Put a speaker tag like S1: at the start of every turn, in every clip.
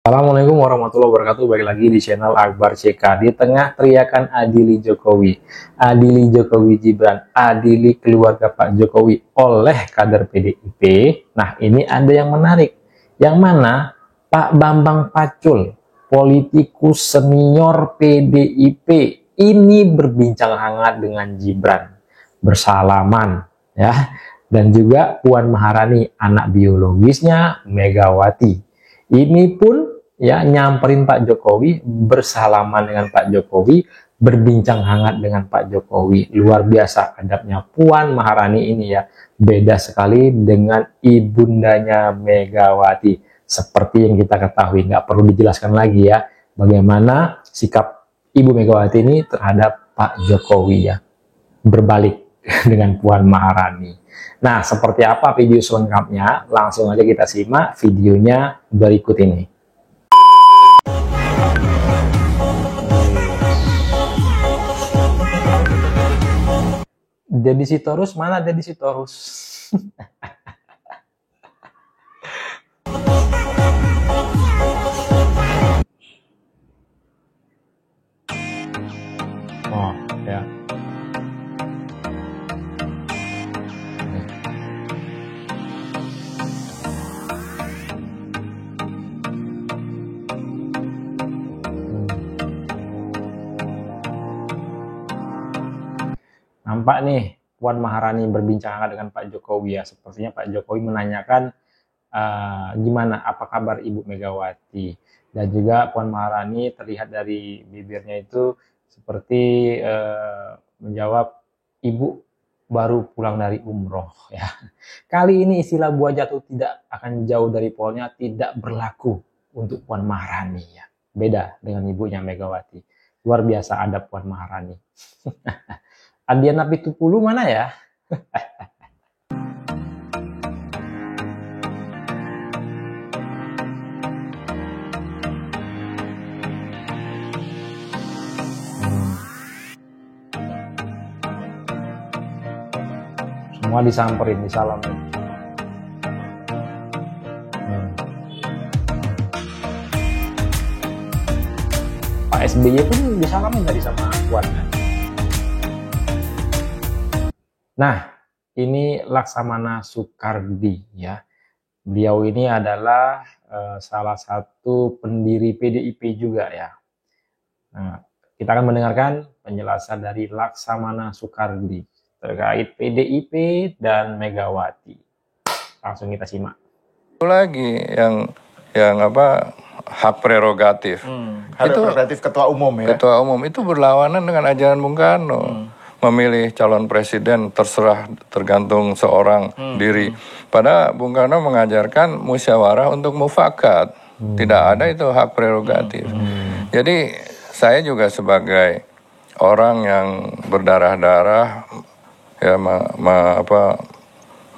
S1: Assalamualaikum warahmatullahi wabarakatuh. Balik lagi di channel Akbar CK. Di tengah teriakan adili Jokowi Gibran, adili keluarga Pak Jokowi oleh kader PDIP. Nah, ini ada yang menarik. Yang mana Pak Bambang Pacul, politikus senior PDIP, ini berbincang hangat dengan Gibran, bersalaman ya. Dan juga Puan Maharani, anak biologisnya Megawati. Ini pun ya nyamperin Pak Jokowi, bersalaman dengan Pak Jokowi, berbincang hangat dengan Pak Jokowi. Luar biasa adabnya Puan Maharani ini ya, beda sekali dengan ibundanya Megawati. Seperti yang kita ketahui, nggak perlu dijelaskan lagi ya bagaimana sikap Ibu Megawati ini terhadap Pak Jokowi ya, berbalik dengan Puan Maharani. Nah, seperti apa video selengkapnya? Langsung aja kita simak videonya berikut ini. Deddy Sitorus, mana Deddy Sitorus? Oh, ya. Nampak nih Puan Maharani berbincang hangat dengan Pak Jokowi ya. Sepertinya Pak Jokowi menanyakan gimana, apa kabar Ibu Megawati. Dan juga Puan Maharani terlihat dari bibirnya itu seperti menjawab, Ibu baru pulang dari umroh ya. Kali ini istilah buah jatuh tidak akan jauh dari pohonnya tidak berlaku untuk Puan Maharani ya. Beda dengan ibunya Megawati. Luar biasa adab Puan Maharani. Adiana Pitupulu mana ya? Semua disamperin, disalamin. Pak SBY pun disalamin tadi sama Puan. Nah, ini Laksamana Soekardi ya. Beliau ini adalah salah satu pendiri PDIP juga ya. Nah, kita akan mendengarkan penjelasan dari Laksamana Soekardi terkait PDIP dan Megawati. Langsung kita simak.
S2: Itu lagi yang apa, hak prerogatif.
S3: Hak prerogatif ketua umum ya.
S2: Ketua umum itu berlawanan dengan ajaran Bung Karno. Memilih calon presiden terserah, tergantung seorang diri. Padahal Bung Karno mengajarkan musyawarah untuk mufakat. Tidak ada itu hak prerogatif. Jadi saya juga sebagai orang yang berdarah-darah ya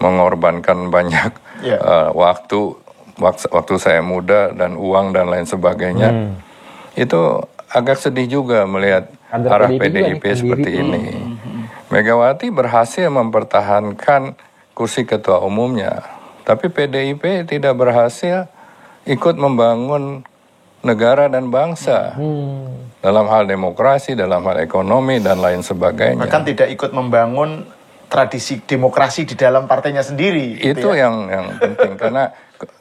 S2: mengorbankan banyak waktu saya muda dan uang dan lain sebagainya. Itu agak sedih juga melihat arah PDIP seperti ini. Megawati berhasil mempertahankan kursi ketua umumnya, tapi PDIP tidak berhasil ikut membangun negara dan bangsa dalam hal demokrasi, dalam hal ekonomi dan lain sebagainya.
S3: Bahkan tidak ikut membangun tradisi demokrasi di dalam partainya sendiri.
S2: Itu ya? yang penting karena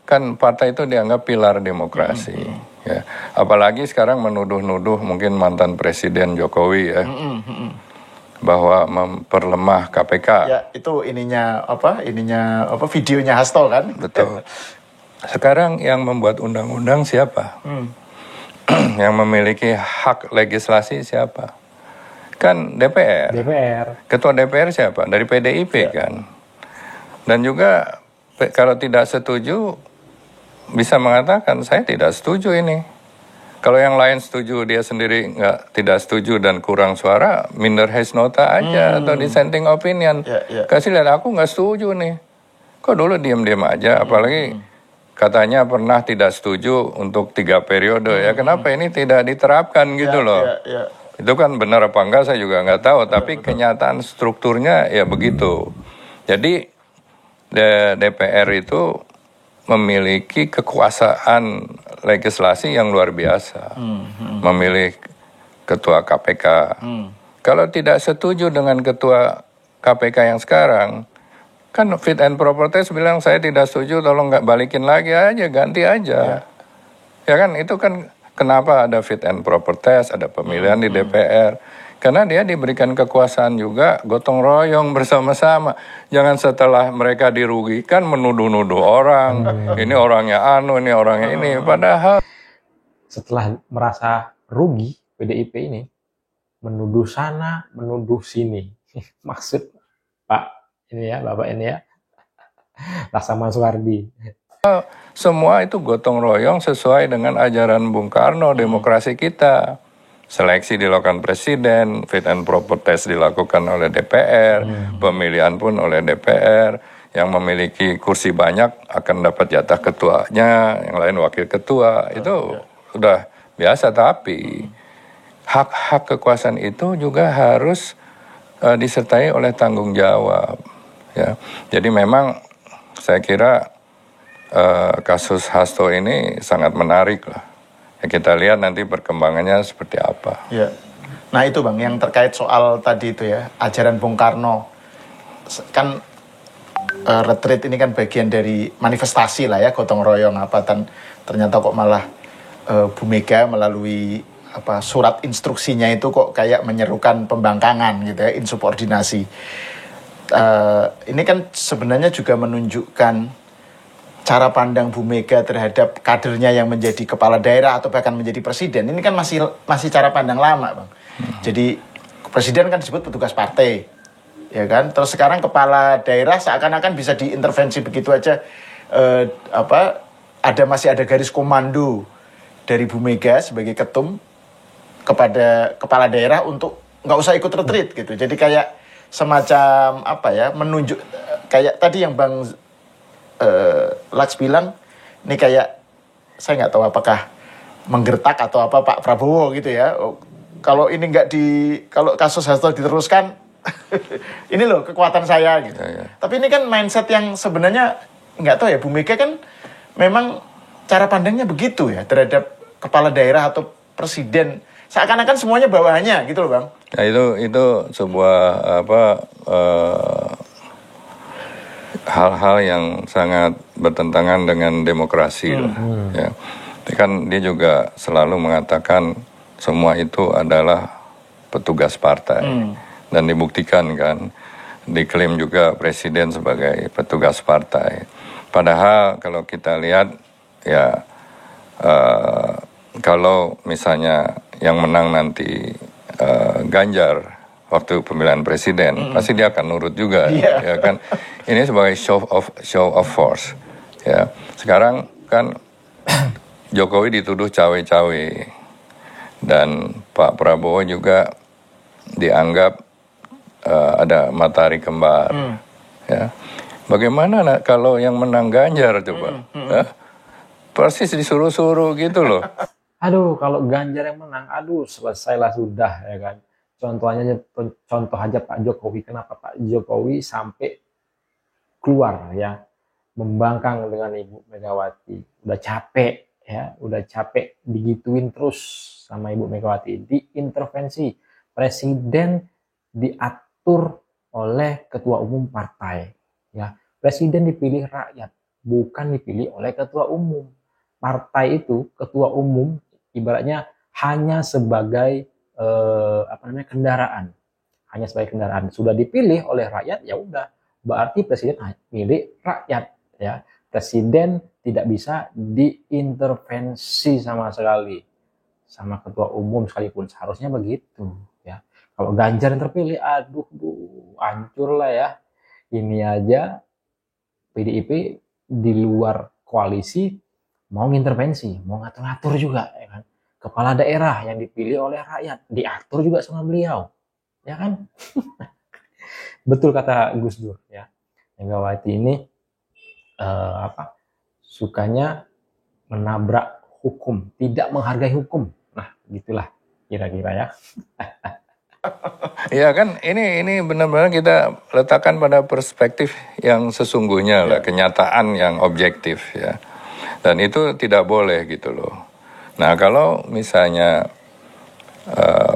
S2: kan partai itu dianggap pilar demokrasi. Ya. Apalagi sekarang menuduh-nuduh mungkin mantan Presiden Jokowi ya, bahwa memperlemah KPK.
S3: Ya, itu ininya videonya Hasto kan?
S2: Betul. Sekarang yang membuat undang-undang siapa? Yang memiliki hak legislasi siapa? Kan DPR. Ketua DPR siapa? Dari PDIP kan. Dan juga kalau tidak setuju bisa mengatakan saya tidak setuju ini. Kalau yang lain setuju, dia sendiri tidak setuju dan kurang suara, minder his nota aja atau dissenting opinion. Kasih lihat aku nggak setuju nih. Kok dulu diam-diam aja, apalagi katanya pernah tidak setuju untuk 3 periode ya. Kenapa ini tidak diterapkan gitu loh? Itu kan benar apa enggak saya juga nggak tahu, tapi kenyataan strukturnya ya begitu. Jadi DPR itu memiliki kekuasaan legislasi yang luar biasa. Memilih ketua KPK. Kalau tidak setuju dengan ketua KPK yang sekarang, kan fit and proper test bilang saya tidak setuju, tolong nggak balikin lagi aja, ganti aja. Ya kan, itu kan kenapa ada fit and proper test, ada pemilihan di DPR. Karena dia diberikan kekuasaan juga, gotong royong bersama-sama. Jangan setelah mereka dirugikan menuduh-nuduh orang, ini orangnya anu, ini orangnya ini. Padahal
S1: setelah merasa rugi, PDIP ini menuduh sana, menuduh sini. Maksud Pak ini ya, Bapak ini ya, Laksamana Soehardi.
S2: semua itu gotong royong sesuai dengan ajaran Bung Karno, demokrasi kita. Seleksi dilakukan presiden, fit and proper test dilakukan oleh DPR, pemilihan pun oleh DPR. Yang memiliki kursi banyak akan dapat jatah ketuanya, yang lain wakil ketua. Itu sudah biasa, tapi hak-hak kekuasaan itu juga harus disertai oleh tanggung jawab. Ya. Jadi memang saya kira kasus Hasto ini sangat menarik lah. Ya, kita lihat nanti perkembangannya seperti apa.
S3: Ya. Nah itu Bang, yang terkait soal tadi itu ya, ajaran Bung Karno. Kan retreat ini kan bagian dari manifestasi lah ya, gotong royong apa, dan ternyata kok malah Bu Mega melalui surat instruksinya itu kok kayak menyerukan pembangkangan gitu ya, insubordinasi. Ini kan sebenarnya juga menunjukkan cara pandang Bu Mega terhadap kadernya yang menjadi kepala daerah atau bahkan menjadi presiden. Ini kan masih cara pandang lama, Bang. Jadi presiden kan disebut petugas partai, ya kan. Terus sekarang kepala daerah seakan-akan bisa diintervensi begitu aja. Masih ada garis komando dari Bu Mega sebagai ketum kepada kepala daerah untuk nggak usah ikut retreat gitu. Jadi kayak semacam menunjuk kayak tadi yang Bang Laks bilang, ini kayak saya nggak tahu apakah menggertak atau apa Pak Prabowo gitu ya. Kalau ini kalau kasus Hasto diteruskan, ini loh kekuatan saya gitu. Ya. Tapi ini kan mindset yang sebenarnya nggak tahu ya, Bu Mega kan memang cara pandangnya begitu ya terhadap kepala daerah atau presiden. Seakan-akan semuanya bawahannya gitu loh Bang.
S2: Ya, itu sebuah hal-hal yang sangat bertentangan dengan demokrasi lah. Ya. Kan dia juga selalu mengatakan semua itu adalah petugas partai. Dan dibuktikan kan, diklaim juga presiden sebagai petugas partai. Padahal kalau kita lihat ya, kalau misalnya yang menang nanti Ganjar waktu pemilihan presiden, pasti dia akan nurut juga, ya kan? Ini sebagai show of force, ya. Sekarang kan Jokowi dituduh cawe-cawe dan Pak Prabowo juga dianggap ada matahari kembar, ya. Bagaimana kalau yang menang Ganjar coba? Persis disuruh-suruh gitu loh.
S1: Aduh, kalau Ganjar yang menang, selesailah sudah, ya kan. Contoh aja Pak Jokowi. Kenapa Pak Jokowi sampai keluar ya, membangkang dengan Ibu Megawati. Udah capek digituin terus sama Ibu Megawati. Diintervensi. Presiden diatur oleh ketua umum partai. Ya, presiden dipilih rakyat, bukan dipilih oleh ketua umum. Partai itu ketua umum ibaratnya hanya sebagai kendaraan, hanya sebagai kendaraan. Sudah dipilih oleh rakyat, ya udah, berarti presiden milik rakyat, ya. Presiden tidak bisa diintervensi sama sekali sama ketua umum sekalipun, seharusnya begitu, ya. Kalau Ganjar yang terpilih, hancur lah ya. Ini aja PDIP di luar koalisi mau ngintervensi, mau ngatur-ngatur juga, ya kan. Kepala daerah yang dipilih oleh rakyat diatur juga sama beliau, ya kan? Betul kata Gus Dur, ya. Megawati ini sukanya menabrak hukum, tidak menghargai hukum. Nah, gitulah kira-kira ya.
S2: Ya kan, ini benar-benar kita letakkan pada perspektif yang sesungguhnya lah, kenyataan yang objektif ya. Dan itu tidak boleh gitu loh. Nah kalau misalnya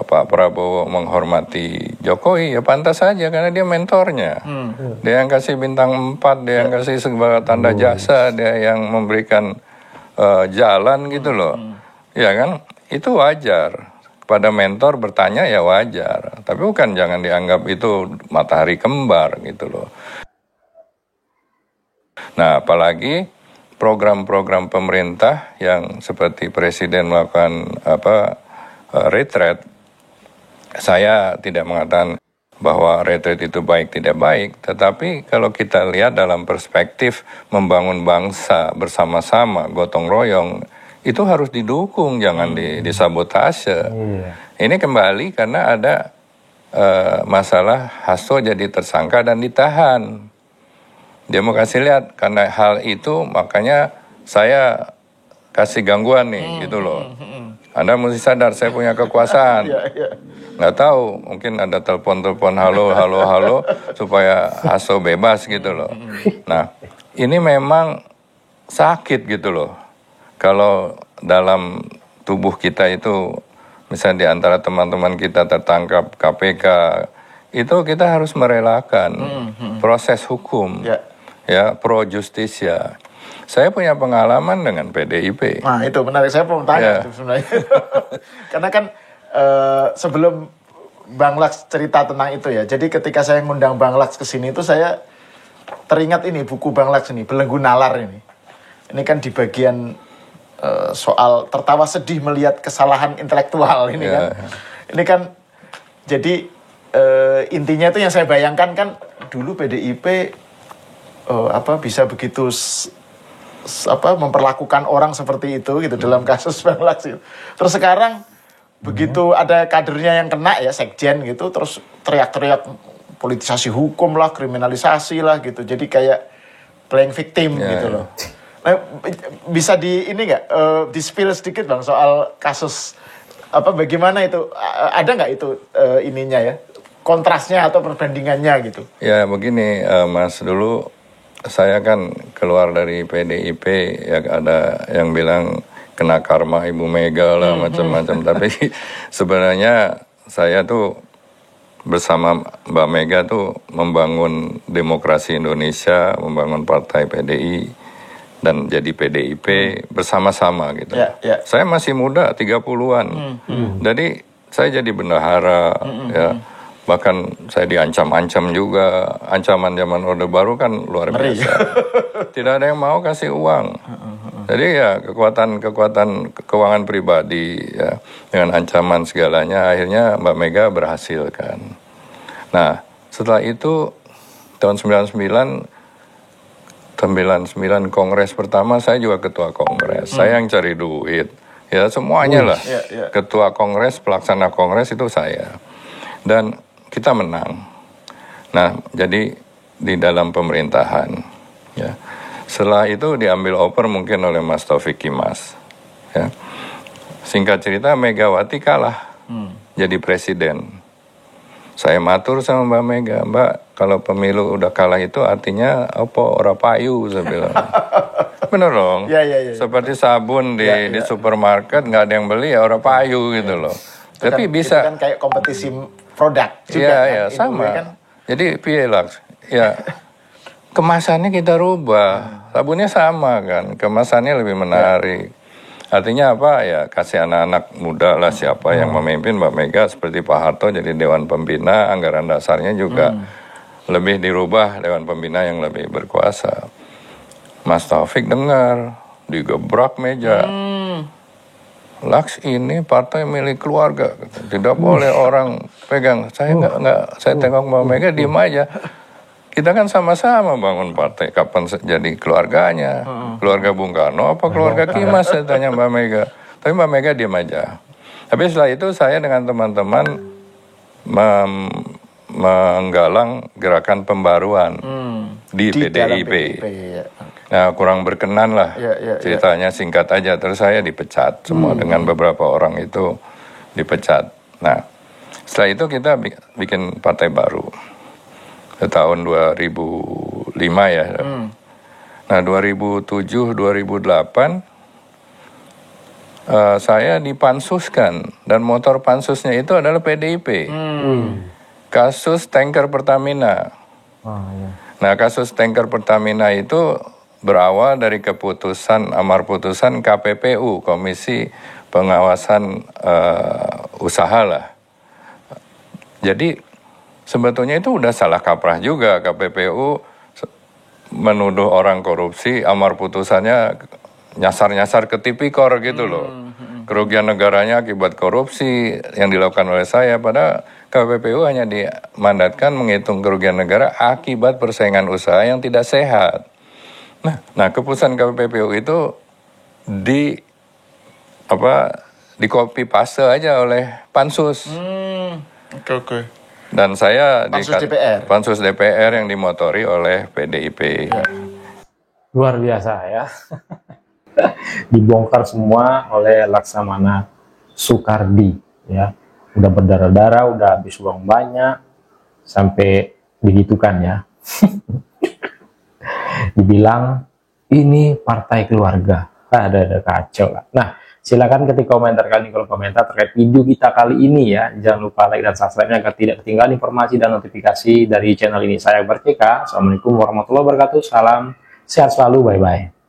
S2: Pak Prabowo menghormati Jokowi, ya pantas saja karena dia mentornya. Dia yang kasih bintang 4, dia yang kasih segala tanda jasa, dia yang memberikan jalan gitu loh. Ya kan? Itu wajar. Pada mentor bertanya ya wajar. Tapi bukan jangan dianggap itu matahari kembar gitu loh. Nah, apalagi program-program pemerintah yang seperti Presiden melakukan retreat, saya tidak mengatakan bahwa retreat itu baik tidak baik, tetapi kalau kita lihat dalam perspektif membangun bangsa bersama-sama, gotong royong, itu harus didukung, jangan disabotase. Ini kembali karena ada masalah Hasto jadi tersangka dan ditahan. Dia mau kasih lihat, karena hal itu makanya saya kasih gangguan nih, gitu loh. Anda mesti sadar saya punya kekuasaan. Nggak tahu, mungkin ada telepon-telepon halo supaya Hasto bebas gitu loh. Nah, ini memang sakit gitu loh. Kalau dalam tubuh kita itu, misalnya di antara teman-teman kita tertangkap KPK, itu kita harus merelakan proses hukum. Ya, pro justisia. Saya punya pengalaman dengan PDIP.
S3: Nah itu menarik, saya mau tanya sebenarnya. Karena kan sebelum Bang Laks cerita tentang itu ya, jadi ketika saya ngundang Bang Laks ke sini itu saya teringat ini buku Bang Laks ini, Belenggu Nalar ini. Ini kan di bagian soal tertawa sedih melihat kesalahan intelektual ini kan. Ini kan jadi intinya itu yang saya bayangkan kan dulu PDIP bisa begitu memperlakukan orang seperti itu gitu dalam kasus Bang Laks gitu. Terus sekarang begitu ada kadernya yang kena ya sekjen gitu, terus teriak-teriak politisasi hukum lah, kriminalisasi lah gitu. Jadi kayak playing victim gitu loh. Nah, bisa di ini nggak di-spill sedikit Bang soal kasus bagaimana itu, ada nggak itu ininya ya, kontrasnya atau perbandingannya gitu?
S2: Ya begini Mas, dulu saya kan keluar dari PDIP, ya ada yang bilang kena karma Ibu Mega lah macam-macam. Tapi sebenarnya saya tuh bersama Mbak Mega tuh membangun demokrasi Indonesia, membangun partai PDI dan jadi PDIP bersama-sama gitu. Saya masih muda, 30-an. Jadi saya jadi bendahara ya. Bahkan saya diancam-ancam juga. Ancaman zaman Orde Baru kan luar biasa. Tidak ada yang mau kasih uang. Jadi ya kekuatan keuangan pribadi ya, dengan ancaman segalanya, akhirnya Mbak Mega berhasil kan. Nah setelah itu tahun 99 kongres pertama, saya juga ketua kongres. Saya yang cari duit. Ya semuanya lah. Ketua kongres, pelaksana kongres itu saya. Dan kita menang. Nah, jadi di dalam pemerintahan, ya. Setelah itu diambil over mungkin oleh Mas Taufik Kimas. Ya. Singkat cerita, Megawati kalah jadi presiden. Saya matur sama Mbak Mega, Mbak, kalau pemilu udah kalah itu artinya apa? Ora payu, saya bilang. Bener dong. Seperti sabun di supermarket nggak ada yang beli ya ora payu gitu loh.
S3: Itu
S2: tapi
S3: kan,
S2: bisa
S3: itu kan kayak kompetisi produk juga
S2: kan? Sama kan? Jadi piye Laks? Ya kemasannya kita rubah, sabunnya sama kan, kemasannya lebih menarik. Artinya apa ya, kasih anak-anak muda lah siapa yang memimpin. Mbak Mega seperti Pak Harto jadi Dewan Pembina, anggaran dasarnya juga lebih dirubah, Dewan Pembina yang lebih berkuasa. Mas Taufik dengar, digebrak meja. Laks ini partai milik keluarga, tidak boleh orang pegang. Saya nggak, saya tengok Mbak Mega diem aja. Kita kan sama-sama bangun partai. Kapan jadi keluarganya? Keluarga Bung Karno apa keluarga Kimas? Saya tanya Mbak Mega. Tapi Mbak Mega diem aja. Tapi setelah itu saya dengan teman-teman menggalang gerakan pembaruan di PDIP. Nah kurang berkenan lah ceritanya, singkat aja. Terus saya dipecat semua dengan beberapa orang itu dipecat. Nah setelah itu kita bikin partai baru tahun 2005 ya. Nah, 2007-2008 saya dipansuskan, dan motor pansusnya itu adalah PDIP. Kasus tanker Pertamina. Nah, kasus tanker Pertamina itu berawal dari amar putusan KPPU, Komisi Pengawasan Usaha lah. Jadi sebetulnya itu udah salah kaprah juga. KPPU menuduh orang korupsi, amar putusannya nyasar-nyasar ke tipikor gitu loh. Kerugian negaranya akibat korupsi yang dilakukan oleh saya, padahal KPPU hanya dimandatkan menghitung kerugian negara akibat persaingan usaha yang tidak sehat. Nah, keputusan KPPU itu di copy paste aja oleh pansus.
S3: Oke.
S2: Dan saya
S3: Pansus
S2: DPR yang dimotori oleh PDIP.
S1: Luar biasa ya. Dibongkar semua oleh Laksamana Soekardi ya. Udah berdarah-darah, udah habis uang banyak, sampai digitukan ya. Dibilang ini partai keluarga. Ada kacau lah. Nah, silakan ketik komentar kalian kalau komentar terkait video kita kali ini ya. Jangan lupa like dan subscribe-nya agar tidak ketinggalan informasi dan notifikasi dari channel ini. Saya Akbar CK. Assalamualaikum warahmatullahi wabarakatuh. Salam sehat selalu. Bye-bye.